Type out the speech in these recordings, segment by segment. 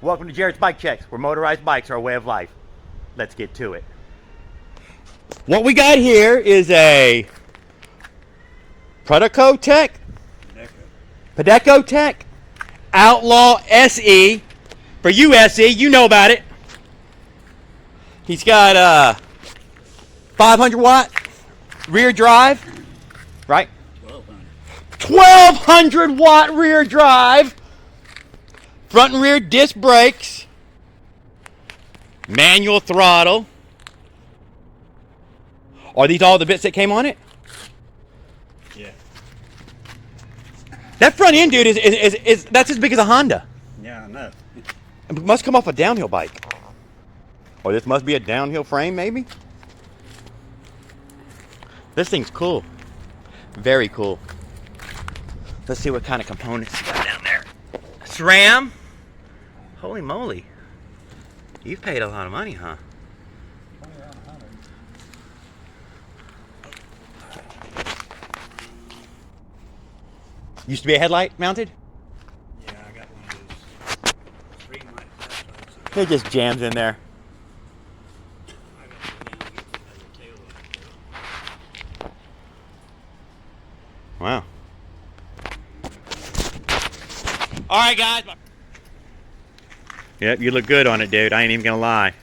Welcome to Jared's Bike Checks, where motorized bikes are a way of life. Let's get to it. What we got here is a Prodeco Tech, Prodeco Tech Outlaw SE. For you SE, you know about it. He's got 500 watt rear drive, right? 1200 watt rear drive. Front and rear disc brakes. Manual throttle. Are these all the bits that came on it? Yeah. That front end, dude, is that's as big as a Honda. Yeah, I know. It must come off a downhill bike. Or this must be a downhill frame, maybe? This thing's cool. Very cool. Let's see what kind of components you got down there. SRAM. Holy moly. You've paid a lot of money, huh? Used to be a headlight mounted? Yeah, I got one of those street light flashlights. It just jams in there. I got to go down and get the tail light. Wow. All right, guys. Yep, you look good on it, dude. I ain't even gonna lie.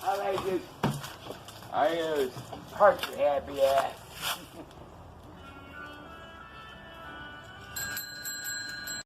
All right, dude. Are you happy ass?